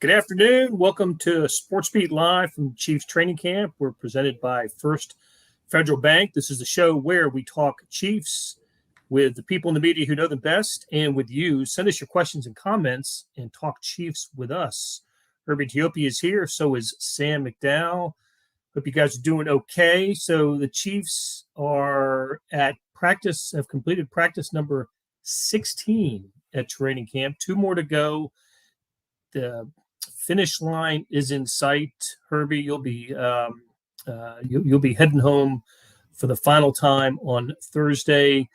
Good afternoon. Welcome to Sports Beat Live from Chiefs Training Camp. We're presented by First Federal Bank. This is the show where we talk Chiefs with the people in the media who know them best and with you. Send us your questions and comments and talk Chiefs with us. Herbie Ethiopia is here. So is Sam McDowell. Hope you guys are doing okay. So the Chiefs are at practice, have completed practice number 16 at training camp. 2 more to go. The finish line is in sight. Herbie, you'll be heading home for the final time on Thursday.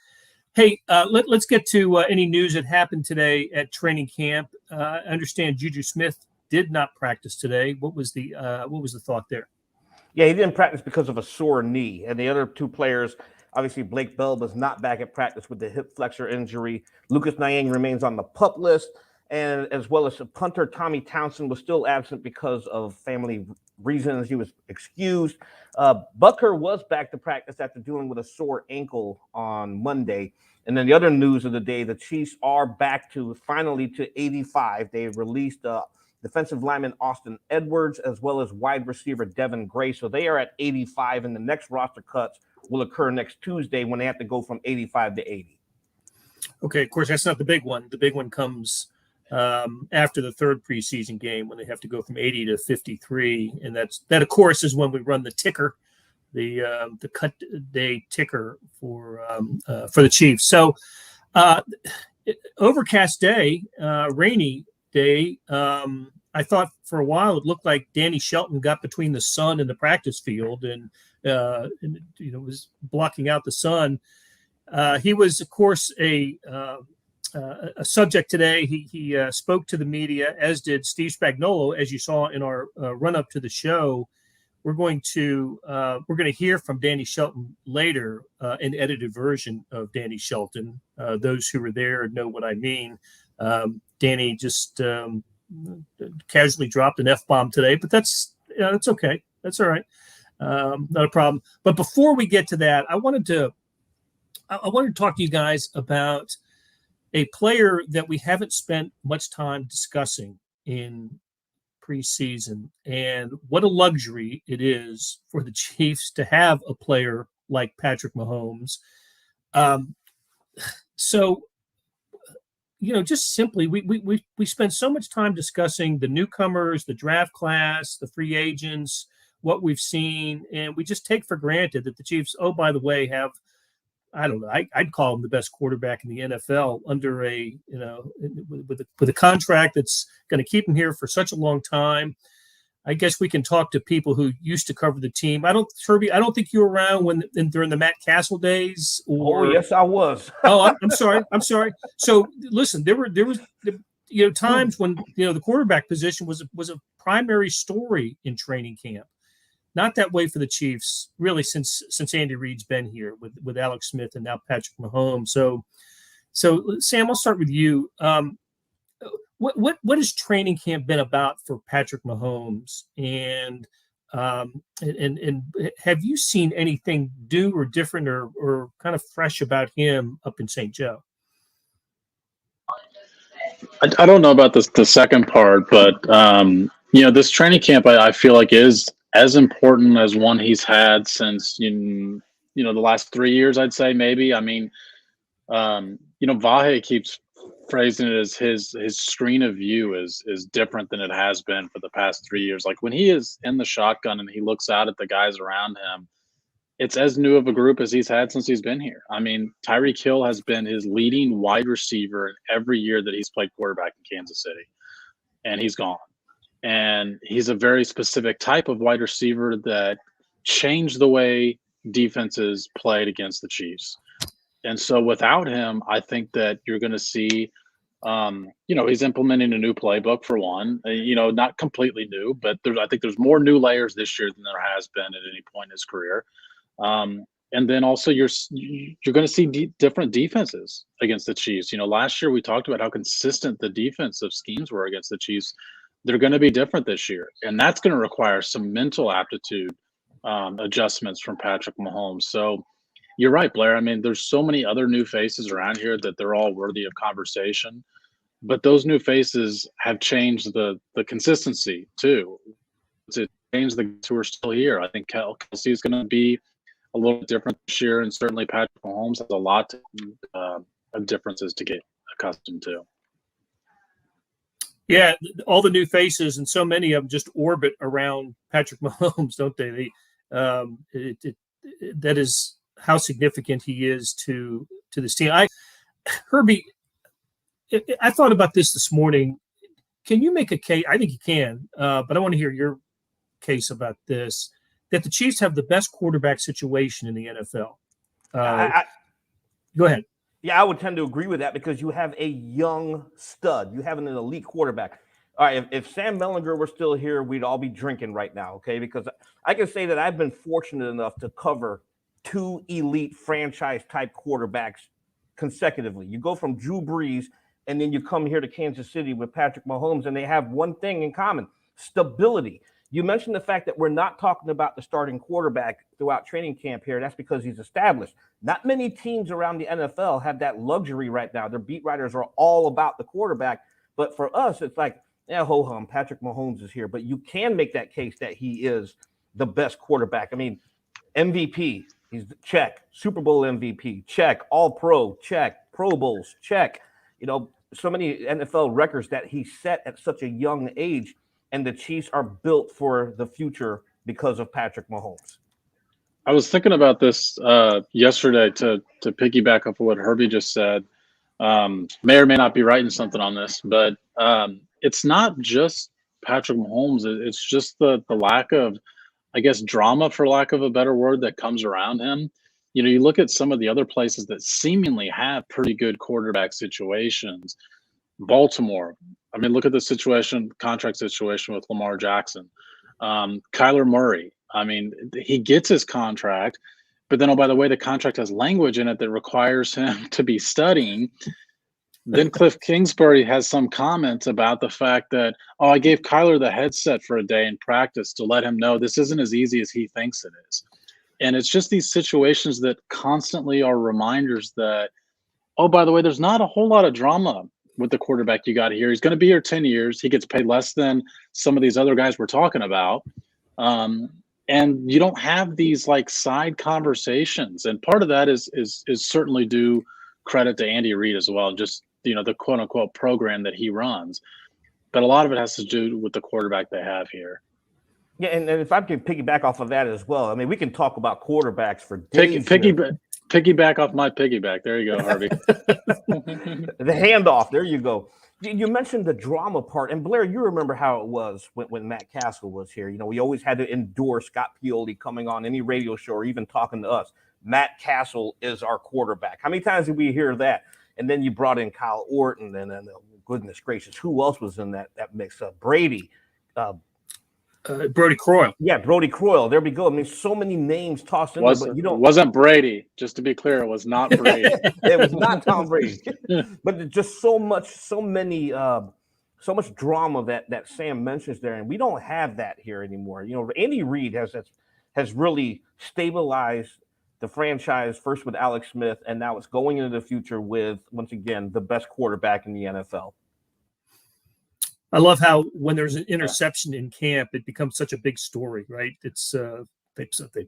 Hey, let's get to any news that happened today at training camp. I understand Juju Smith did not practice today. What was the thought there? Yeah, he didn't practice because of a sore knee, and the other 2 players. Obviously, Blake Bell was not back at practice with the hip flexor injury. Lucas Nyang remains on the PUP list. And as well as punter Tommy Townsend was still absent because of family reasons. He was excused. Butker was back to practice after dealing with a sore ankle on Monday. And then the other news of the day, the Chiefs are back to 85. They released defensive lineman Austin Edwards as well as wide receiver Devin Gray. So they are at 85, and the next roster cuts will occur next Tuesday when they have to go from 85 to 80. Okay, of course, that's not the big one. The big one comes after the 3rd preseason game when they have to go from 80 to 53, and that of course is when we run the ticker, the cut day ticker for the Chiefs. So overcast day, rainy day. I thought for a while it looked like Danny Shelton got between the sun and the practice field and was blocking out the sun. He was, of course, a subject today. He spoke to the media, as did Steve Spagnuolo, as you saw in our run up to the show. We're going to hear from Danny Shelton later, an edited version of Danny Shelton. Those who were there know what I mean. Danny just casually dropped an F-bomb today, but that's okay. That's all right. Not a problem. But before we get to that, I wanted to talk to you guys about a player that we haven't spent much time discussing in preseason, and what a luxury it is for the Chiefs to have a player like Patrick Mahomes. So, just simply, we spend so much time discussing the newcomers, the draft class, the free agents, what we've seen, and we just take for granted that the Chiefs, oh, by the way, have, I don't know, I'd call him the best quarterback in the NFL under with a contract that's going to keep him here for such a long time. I guess we can talk to people who used to cover the team. Herbie, I don't think you were around during the Matt Castle days. Oh, yes, I was. I'm sorry. So listen, there was times when the quarterback position was a primary story in training camp. Not that way for the Chiefs, really, since Andy Reid's been here with Alex Smith and now Patrick Mahomes. So Sam, I'll start with you. What has training camp been about for Patrick Mahomes, and have you seen anything new or different or kind of fresh about him up in St. Joe? I don't know about the second part, but this training camp I feel like is as important as one he's had since the last 3 years, I'd say maybe. I mean, Vahe keeps phrasing it as his screen of view is different than it has been for the past 3 years. Like when he is in the shotgun and he looks out at the guys around him, it's as new of a group as he's had since he's been here. I mean, Tyreek Hill has been his leading wide receiver in every year that he's played quarterback in Kansas City, and he's gone. And he's a very specific type of wide receiver that changed the way defenses played against the Chiefs. And so without him, I think that you're going to see, he's implementing a new playbook for one, not completely new, but I think there's more new layers this year than there has been at any point in his career. And then also you're going to see different defenses against the Chiefs. Last year we talked about how consistent the defensive schemes were against the Chiefs. They're going to be different this year, and that's going to require some mental aptitude adjustments from Patrick Mahomes. So you're right, Blair. I mean, there's so many other new faces around here that they're all worthy of conversation. but those new faces have changed the consistency too. To change the guys who are still here, I think Kelsey is going to be a little bit different this year, and certainly Patrick Mahomes has a lot of differences to get accustomed to. Yeah, all the new faces, and so many of them just orbit around Patrick Mahomes, don't they? That is how significant he is to this team. Herbie, I thought about this morning. Can you make a case? I think you can, but I want to hear your case about this, that the Chiefs have the best quarterback situation in the NFL. Go ahead. Yeah, I would tend to agree with that because you have a young stud. You have an elite quarterback. All right, if Sam Mellinger were still here, we'd all be drinking right now, okay? Because I can say that I've been fortunate enough to cover 2 elite franchise-type quarterbacks consecutively. You go from Drew Brees, and then you come here to Kansas City with Patrick Mahomes, and they have one thing in common: stability. You mentioned the fact that we're not talking about the starting quarterback throughout training camp here. That's because he's established. Not many teams around the NFL have that luxury right now. Their beat writers are all about the quarterback. But for us, it's like, yeah, ho-hum, Patrick Mahomes is here. But you can make that case that he is the best quarterback. I mean, MVP, he's check. Super Bowl MVP, check. All-Pro, check. Pro Bowls, check. You know, so many NFL records that he set at such a young age. And the Chiefs are built for the future because of Patrick Mahomes. I was thinking about this yesterday to piggyback off of what Herbie just said. May or may not be writing something on this, but it's not just Patrick Mahomes. It's just the lack of, I guess, drama, for lack of a better word, that comes around him. You know, you look at some of the other places that seemingly have pretty good quarterback situations. Baltimore, I mean, look at the contract situation with Lamar Jackson. Kyler Murray, I mean, he gets his contract, but then, oh, by the way, the contract has language in it that requires him to be studying. Then Cliff Kingsbury has some comments about the fact that, oh, I gave Kyler the headset for a day in practice to let him know this isn't as easy as he thinks it is. And it's just these situations that constantly are reminders that, oh, by the way, there's not a whole lot of drama with the quarterback you got here. He's going to be here 10 years. He gets paid less than some of these other guys we're talking about. And you don't have these like side conversations. And part of that is certainly due credit to Andy Reid as well. Just, you know, the quote unquote program that he runs. But a lot of it has to do with the quarterback they have here. Yeah. And if I can piggyback off of that as well, I mean, we can talk about quarterbacks for days. Piggyback off my piggyback. There you go, Harvey. The handoff. There you go. You mentioned the drama part. And Blair, you remember how it was when Matt Castle was here. You know, we always had to endure Scott Pioli coming on any radio show or even talking to us. Matt Castle is our quarterback. How many times did we hear that? And then you brought in Kyle Orton, and then, goodness gracious, who else was in that mix? Brady. Brody Croyle. Yeah, Brody Croyle. There we go. I mean, so many names tossed in there, but you don't. It wasn't Brady. Just to be clear, it was not Brady. It was not Tom Brady. But just so much drama that Sam mentions there, and we don't have that here anymore. You know, Andy Reid has really stabilized the franchise, first with Alex Smith, and now it's going into the future with, once again, the best quarterback in the NFL. I love how when there's an interception in camp, it becomes such a big story, right? It's they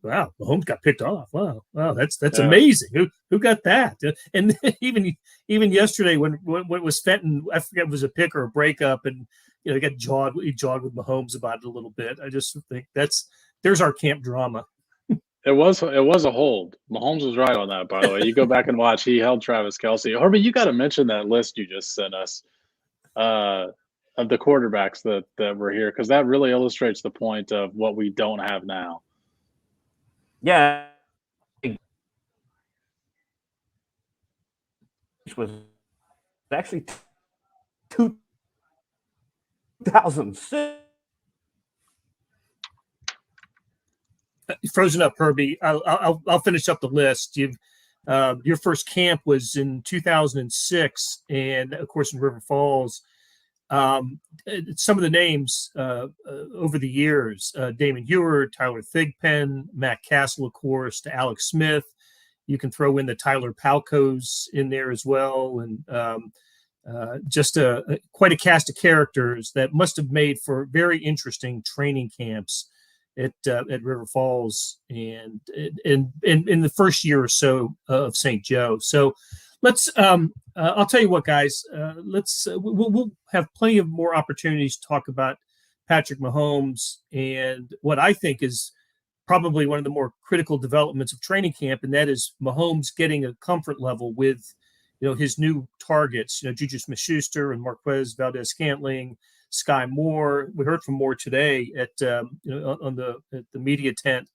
wow, Mahomes got picked off. Wow, that's amazing. Who got that? And even yesterday when it was Fenton, I forget if it was a pick or a breakup, and you know he jogged with Mahomes about it a little bit. I just think there's our camp drama. It was a hold. Mahomes was right on that, by the way. You go back and watch. He held Travis Kelce. Herbie, you got to mention that list you just sent us. Of the quarterbacks that were here, because that really illustrates the point of what we don't have now. Yeah. It was actually 2006. Frozen up, Herbie. I'll finish up the list. Your first camp was in 2006, and of course in River Falls. Some of the names over the years: Damon Ewert, Tyler Thigpen, Matt Castle, of course, to Alex Smith. You can throw in the Tyler Palkos in there as well, and just quite a cast of characters that must have made for very interesting training camps at River Falls and in the first year or so of St. Joe. So let's I'll tell you what, guys, we'll have plenty of more opportunities to talk about Patrick Mahomes and what I think is probably one of the more critical developments of training camp, and that is Mahomes getting a comfort level with, his new targets, Juju Smith-Schuster and Marquez Valdez-Scantling, Sky Moore. We heard from Moore today at the media tent,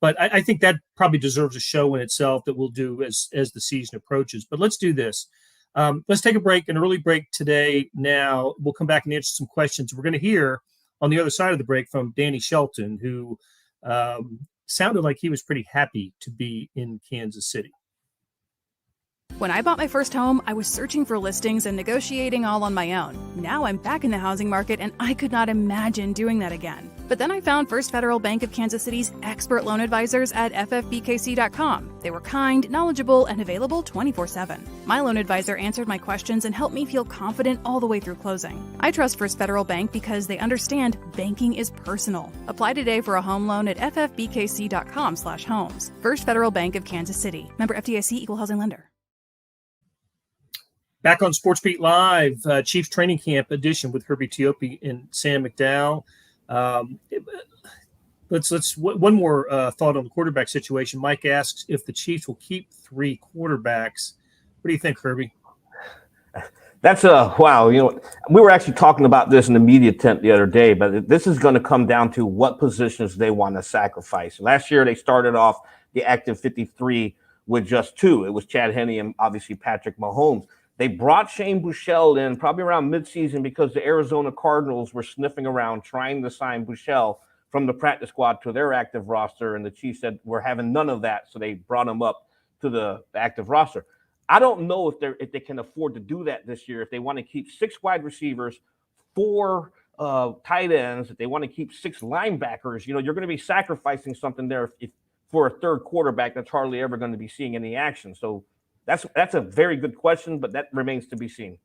but I think that probably deserves a show in itself that we'll do as the season approaches. But let's do this. Let's take a break, an early break today. Now we'll come back and answer some questions. We're going to hear on the other side of the break from Danny Shelton, who sounded like he was pretty happy to be in Kansas City. When I bought my first home, I was searching for listings and negotiating all on my own. Now I'm back in the housing market and I could not imagine doing that again. But then I found First Federal Bank of Kansas City's expert loan advisors at ffbkc.com. They were kind, knowledgeable, and available 24/7. My loan advisor answered my questions and helped me feel confident all the way through closing. I trust First Federal Bank because they understand banking is personal. Apply today for a home loan at ffbkc.com/homes. First Federal Bank of Kansas City. Member FDIC, Equal Housing Lender. Back on Sports Beat Live, Chiefs Training Camp edition with Herbie Teope and Sam McDowell. Let's one more thought on the quarterback situation. Mike asks if the Chiefs will keep 3 quarterbacks. What do you think, Herbie? That's wow. We were actually talking about this in the media tent the other day, but this is going to come down to what positions they want to sacrifice. Last year, they started off the active 53 with just 2. It was Chad Henne and obviously Patrick Mahomes. They brought Shane Buechele in probably around midseason because the Arizona Cardinals were sniffing around trying to sign Buechele from the practice squad to their active roster, and the Chiefs said we're having none of that, so they brought him up to the active roster. I don't know if they can afford to do that this year. If they want to keep 6 wide receivers, 4 tight ends, if they want to keep 6 linebackers, you're going to be sacrificing something there for a third quarterback that's hardly ever going to be seeing any action. So that's a very good question, but that remains to be seen.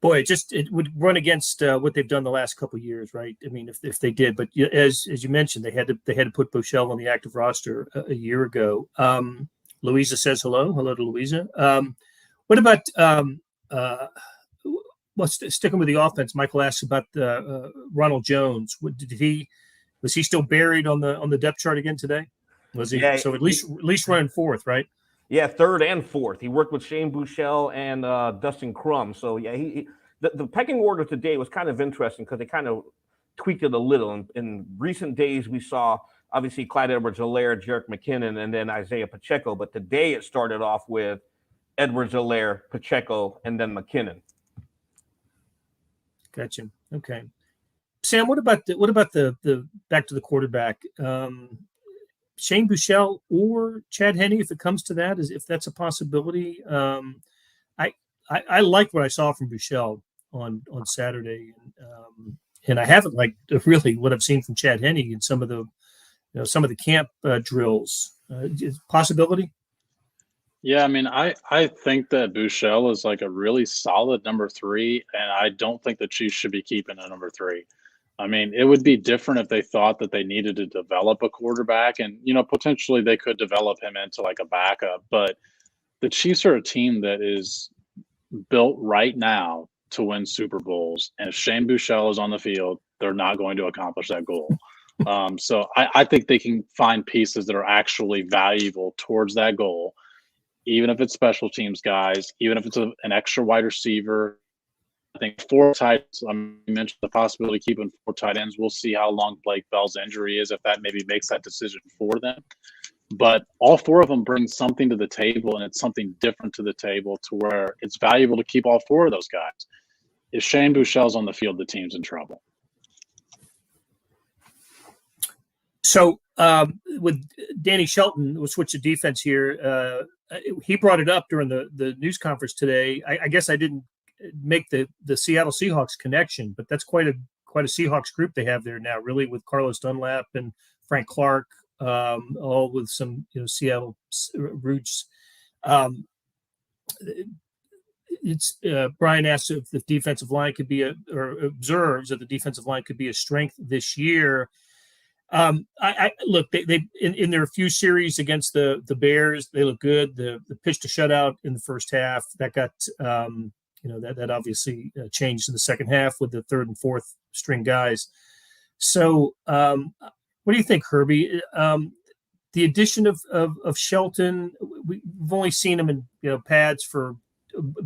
Boy, it would run against what they've done the last couple of years, right? I mean, if they did, but as you mentioned, they had to put Buechele on the active roster a year ago. Louisa says hello to Louisa. What about sticking with the offense? Michael asks about Ronald Jones. Was he still buried on the depth chart again today? Was he? Yeah, so at least running 4th, right? Yeah, 3rd and 4th. He worked with Shane Buechele and Dustin Crum. So yeah, the pecking order today was kind of interesting because they kind of tweaked it a little. In recent days, we saw obviously Clyde Edwards-Helaire, Jerick McKinnon, and then Isaiah Pacheco. But today it started off with Edwards-Helaire, Pacheco, and then McKinnon. Gotcha. Okay, Sam. What about the back to the quarterback? Shane Buechele or Chad Henne, if it comes to that, if that's a possibility. I like what I saw from Buechele on Saturday, and I haven't liked really what I've seen from Chad Henne in some of the camp drills. Possibility? Yeah, I mean, I think that Buechele is like a really solid number 3, and I don't think the Chiefs should be keeping a number 3. I mean, it would be different if they thought that they needed to develop a quarterback, and potentially they could develop him into like a backup. But the Chiefs are a team that is built right now to win Super Bowls, and if Shane Buechele is on the field, they're not going to accomplish that goal. So I think they can find pieces that are actually valuable towards that goal, even if it's special teams guys, even if it's an extra wide receiver. I think 4 tight ends. I mentioned the possibility of keeping 4 tight ends. We'll see how long Blake Bell's injury is, if that maybe makes that decision for them. But all 4 of them bring something to the table, and it's something different to the table to where it's valuable to keep all 4 of those guys. If Shane Buechele's on the field, the team's in trouble. So with Danny Shelton, we'll switch to defense here. He brought it up during the news conference today. I guess I didn't make the Seattle Seahawks connection, but that's quite a Seahawks group they have there now, really, with Carlos Dunlap and Frank Clark, all with some Seattle roots. it's Brian asks if the defensive line could be or observes that the defensive line could be a strength this year. I look, they in their few series against the Bears, they look good. The pitch to shutout in the first half that got that obviously changed in the second half with the third and fourth string guys. So what do you think, Herbie? The addition of Shelton, we've only seen him in pads for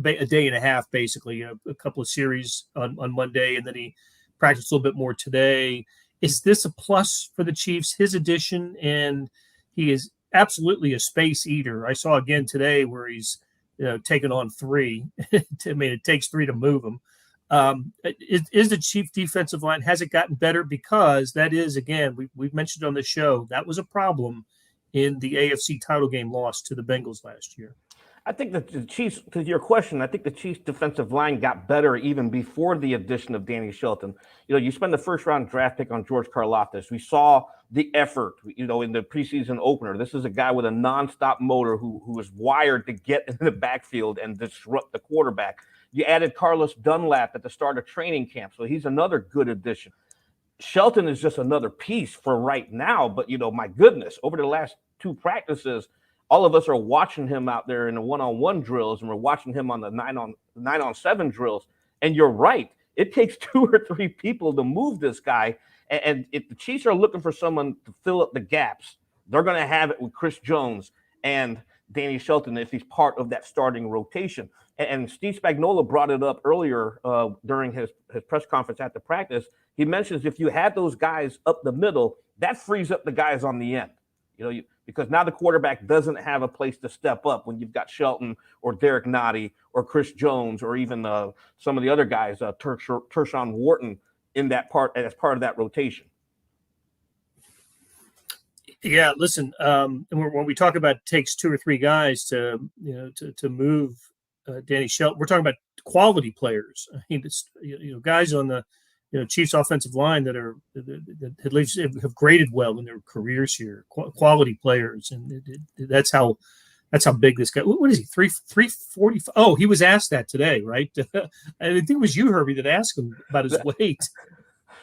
a day and a half, basically a couple of series on Monday, and then he practiced a little bit more today. Is this a plus for the Chiefs, his addition? And he is absolutely a space eater. I saw again today where he's taken on three. I mean, it takes three to move him. Is the Chief defensive line, has it gotten better? Because that is, again, we've mentioned on the show, that was a problem in the AFC title game loss to the Bengals last year. I think that the Chiefs, to your question, I think the Chiefs defensive line got better even before the addition of Danny Shelton. You spend the first round draft pick on George Karlaftis. We saw the effort, in the preseason opener. This is a guy with a nonstop motor who was wired to get in the backfield and disrupt the quarterback. You added Carlos Dunlap at the start of training camp, so he's another good addition. Shelton is just another piece for right now, but my goodness, over the last two practices, all of us are watching him out there in the one-on-one drills, and we're watching him on the 9-on-7 drills. And you're right. It takes 2 or 3 people to move this guy. And if the Chiefs are looking for someone to fill up the gaps, they're going to have it with Chris Jones and Danny Shelton if he's part of that starting rotation. And Steve Spagnuolo brought it up earlier during his press conference after practice. He mentions if you had those guys up the middle, that frees up the guys on the end. Because now the quarterback doesn't have a place to step up when you've got Shelton or Derek Nottie or Chris Jones or even some of the other guys, Tershawn Wharton in that part as part of that rotation. Yeah, listen, and when we talk about it takes 2 or 3 guys to move Danny Shelton, we're talking about quality players. I mean, it's guys on the Chiefs offensive line that at least have graded well in their careers here, quality players, and that's how big this guy. What is he? 340? Oh, he was asked that today, right? I think it was you, Herbie, that asked him about his weight.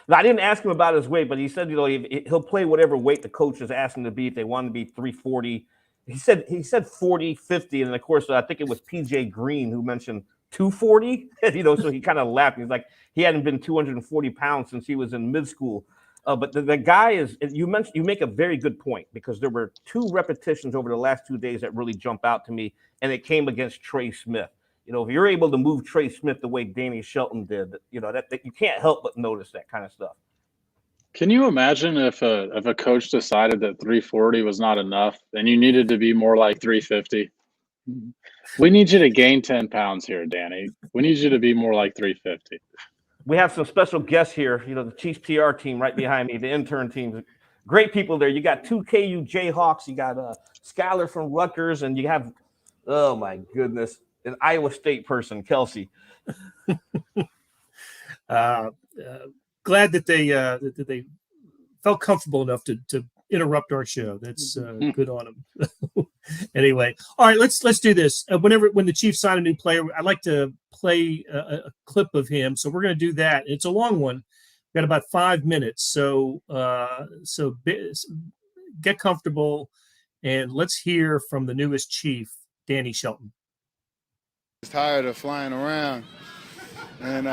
I didn't ask him about his weight, but he said he'll play whatever weight the coach is asking him to be. If they want to be 340, he said 40, 50, and of course I think it was PJ Green who mentioned 240. So he kind of laughed. He's like, he hadn't been 240 pounds since he was in mid school. But the guy is, you make a very good point, because there were 2 repetitions over the last 2 days that really jump out to me, and it came against Trey Smith. If you're able to move Trey Smith the way Danny Shelton did, that you can't help but notice that kind of stuff. Can you imagine if a coach decided that 340 was not enough and you needed to be more like 350? We need you to gain 10 pounds here, Danny. We need you to be more like 350. We have some special guests here. The Chiefs PR team right behind me, the intern team. Great people there. You got 2 KU Jayhawks. You got Skylar from Rutgers, and you have, oh my goodness, an Iowa State person, Kelsey. Glad that they felt comfortable enough to interrupt our show. That's good on them. Anyway, all right, let's do this. When the Chiefs sign a new player, I like to play a clip of him. So we're going to do that. It's a long one. We've got about 5 minutes. So get comfortable, and let's hear from the newest Chief, Danny Shelton. Tired of flying around, and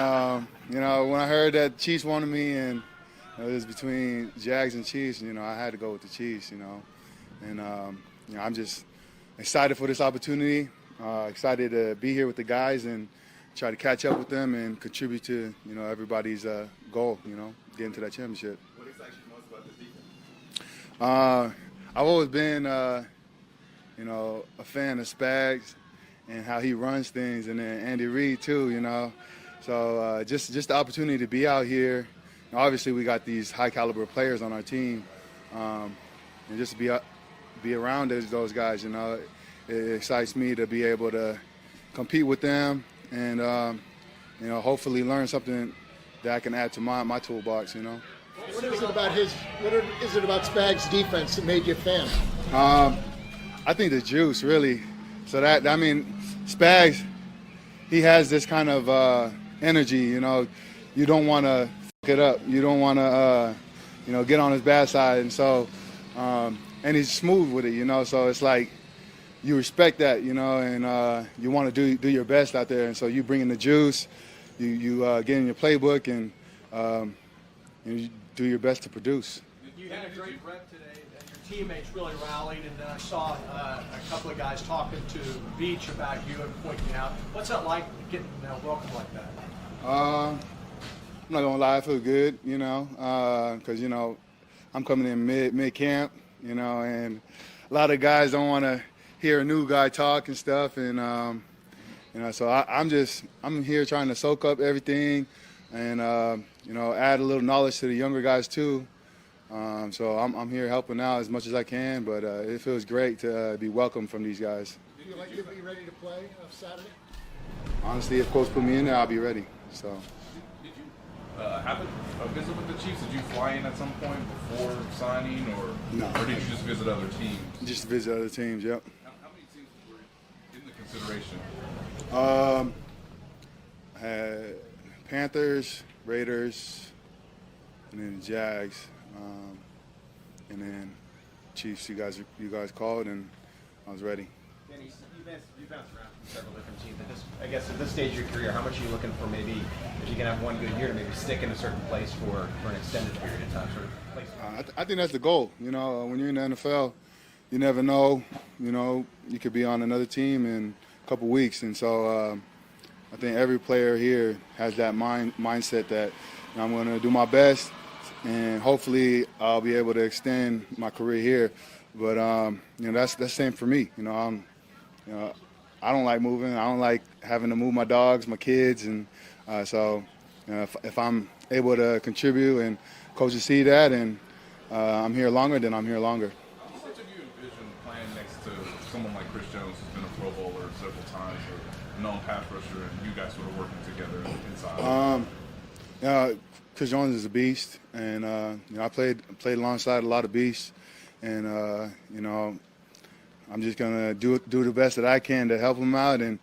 when I heard that Chiefs wanted me, and it was between Jags and Chiefs, I had to go with the Chiefs, and I'm just excited for this opportunity, excited to be here with the guys and try to catch up with them and contribute to everybody's goal, getting to that championship. What excites you most about this defense? I've always been a fan of Spags and how he runs things, and then Andy Reid too, So just the opportunity to be out here. Obviously, we got these high caliber players on our team, and just to be around those guys, it excites me to be able to compete with them, and hopefully learn something that I can add to my toolbox. What is it about Spags' defense that made you a fan? I think the juice, really. So Spags, he has this kind of energy. You know, you don't want to fuck it up. You don't want to get on his bad side, and so and he's smooth with it. You know, so it's like you respect that. You know, and you want to do your best out there, and so you bring in the juice. You get in your playbook and you do your best to produce. You had a great rep today, and your teammates really rallied. And then I saw a couple of guys talking to Beach about you and pointing out. What's that like getting welcomed like that? I'm not gonna lie, I feel good, because I'm coming in mid camp, and a lot of guys don't want to hear a new guy talk and stuff, and so I'm here trying to soak up everything, and add a little knowledge to the younger guys too. So I'm here helping out as much as I can, but it feels great to be welcomed from these guys. Do you like to be ready to play Saturday? Honestly, if coach put me in there, I'll be ready. So. Did you have a visit with the Chiefs? Did you fly in at some point before signing, or no? Or did you just visit other teams? Just visit other teams. Yep. How many teams were in the consideration? Had Panthers, Raiders, and then the Jags, and then Chiefs. You guys called, and I was ready. Danny, you bounced around from several different teams. I guess at this stage of your career, how much are you looking for? Maybe if you can have one good year to maybe stick in a certain place for an extended period of time, sort of place. I think that's the goal. When you're in the NFL, you never know. You could be on another team in a couple weeks, and so I think every player here has that mindset that I'm going to do my best, and hopefully I'll be able to extend my career here. But that's the same for me. I don't like moving. I don't like having to move my dogs, my kids, and so if I'm able to contribute and coaches see that, and I'm here longer, then I'm here longer. What did you envision playing next to someone like Chris Jones, who's been a Pro Bowler several times, or known pass rusher, and you guys sort of working together inside? Chris Jones is a beast, and I played alongside a lot of beasts, and I'm just gonna do the best that I can to help him out, and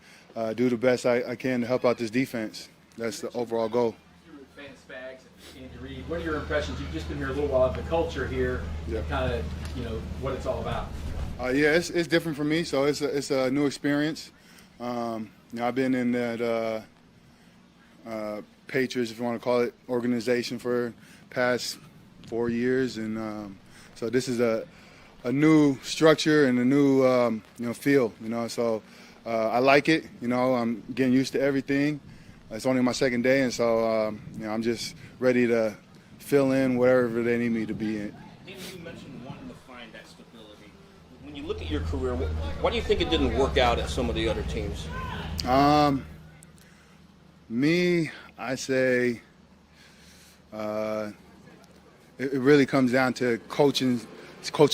do the best I can to help out this defense. That's the overall goal. You were fan Spags and Andy Reid. What are your impressions? You've just been here a little while of the culture here, kind of what it's all about. Yeah, it's different for me, so it's a new experience. I've been in that Patriots, if you want to call it, organization for past 4 years, and so this is a new structure and a new feel. So I like it. I'm getting used to everything. It's only my second day, and so I'm just ready to fill in wherever they need me to be in. You mentioned wanting to find that stability. When you look at your career, why do you think it didn't work out at some of the other teams? I say it really comes down to coaching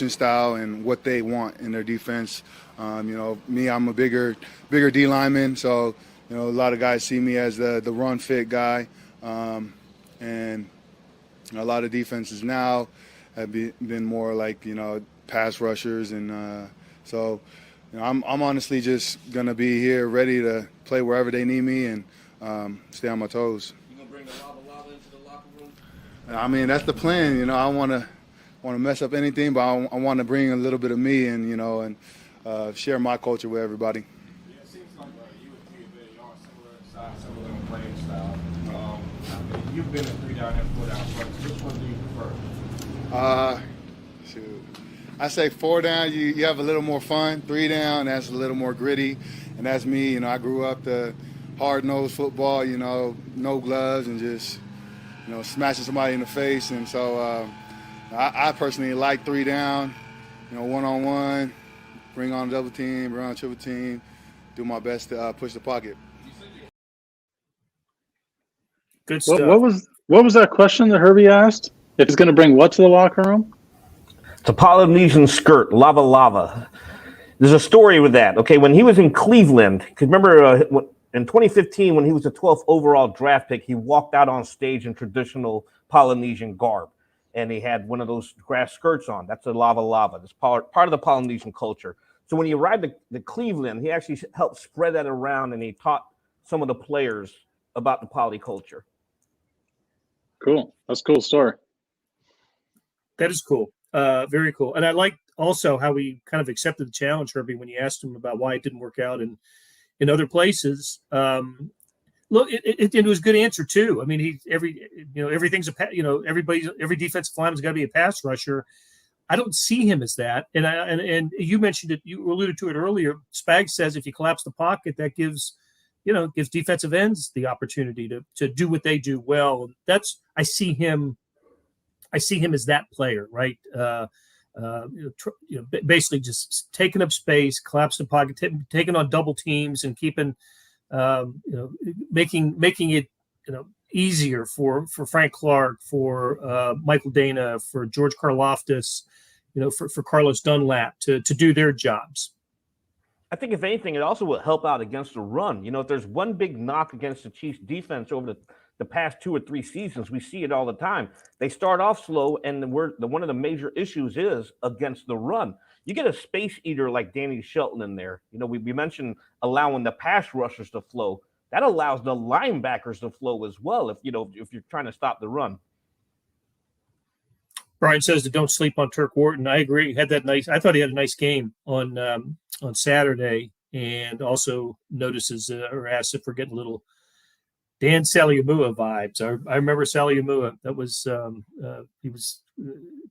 style and what they want in their defense. Me, I'm a bigger D lineman, so a lot of guys see me as the run fit guy, and a lot of defenses now have been more like pass rushers, and so I'm honestly just gonna be here ready to play wherever they need me and stay on my toes. You gonna bring the lava into the locker room? I mean, that's the plan. I want to mess up anything, but I want to bring a little bit of me and share my culture with everybody. Yeah, it seems like you and T are similar size, similar playing style. You've been in 3 down and 4 down fronts. Which one do you prefer? Shoot. I say 4 down, you have a little more fun. 3 down, that's a little more gritty, and that's me. I grew up the hard-nosed football, no gloves and just, smashing somebody in the face. And so I personally like 3 down, one-on-one, bring on a double team, bring on a triple team, do my best to push the pocket. Good stuff. What was that question that Herbie asked? If he's going to bring what to the locker room? It's a Polynesian skirt, lava lava. There's a story with that. Okay, when he was in Cleveland, because remember in 2015 when he was the 12th overall draft pick, he walked out on stage in traditional Polynesian garb, and he had one of those grass skirts on. That's a lava lava. That's part of the Polynesian culture. So when he arrived to Cleveland, he actually helped spread that around, and he taught some of the players about the poly culture. Cool. That's a cool story. That is cool. Very cool. And I like also how he kind of accepted the challenge, Herbie, when you asked him about why it didn't work out in other places. Look, it was a good answer too. I mean, everything's every defensive lineman's got to be a pass rusher. I don't see him as that. And you mentioned it, you alluded to it earlier. Spags says if you collapse the pocket, that gives defensive ends the opportunity to do what they do well. I see him as that player, right? Basically just taking up space, collapsing the pocket, taking on double teams, and keeping, making it, easier for Frank Clark, for Michael Dana, for George Karlaftis, for Carlos Dunlap to do their jobs. I think if anything, it also will help out against the run. If there's one big knock against the Chiefs defense over the past 2 or 3 seasons, we see it all the time. They start off slow, and one of the major issues is against the run. You get a space eater like Danny Shelton in there. We mentioned allowing the pass rushers to flow. That allows the linebackers to flow as well if you're trying to stop the run. Brian says that don't sleep on Turk Wharton. I agree. I thought he had a nice game on Saturday, and also notices or asks if we're getting a little Dan Saliamua vibes. I remember Saliamua. That was he was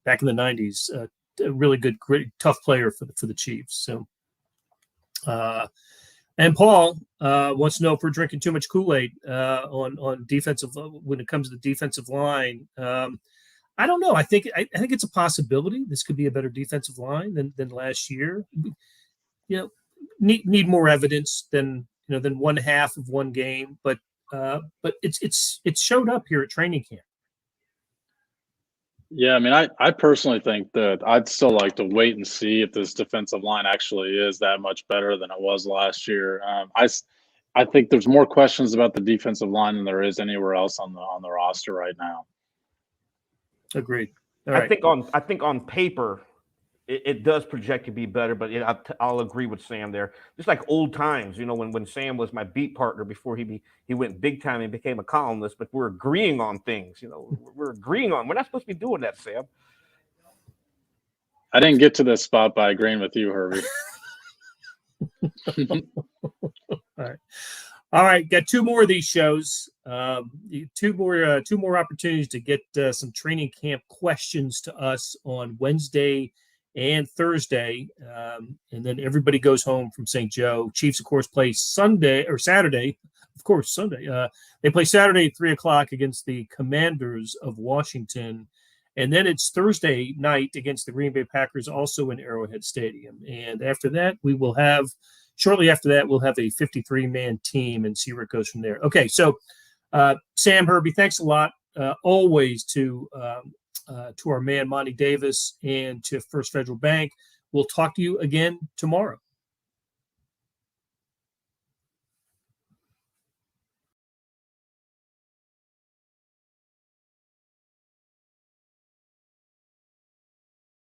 back in the 90s. A really good, great, tough player for the Chiefs. So, and Paul wants to know if we're drinking too much Kool-Aid on defensive when it comes to the defensive line. I don't know. I think it's a possibility. This could be a better defensive line than last year. Need more evidence than one half of one game, but it's showed up here at training camp. Yeah, I mean, I personally think that I'd still like to wait and see if this defensive line actually is that much better than it was last year. I think there's more questions about the defensive line than there is anywhere else on the roster right now. Agreed. All right. I think on paper, it does project to be better, but I'll agree with Sam there. Just like old times, when Sam was my beat partner before he went big time and became a columnist, but we're agreeing on things. We're agreeing on. We're not supposed to be doing that, Sam. I didn't get to this spot by agreeing with you, Herbie. All right. Got 2 more of these shows. 2 more opportunities to get some training camp questions to us on Wednesday and Thursday, and then everybody goes home from St. Joe. Chiefs, of course, play Saturday. Of course, Sunday. They play Saturday at 3:00 against the Commanders of Washington, and then it's Thursday night against the Green Bay Packers, also in Arrowhead Stadium. And after that, shortly after that, we'll have a 53-man team and see where it goes from there. Okay, so Sam, Herbie, thanks a lot. Always to our man Monty Davis and to First Federal Bank. We'll talk to you again tomorrow.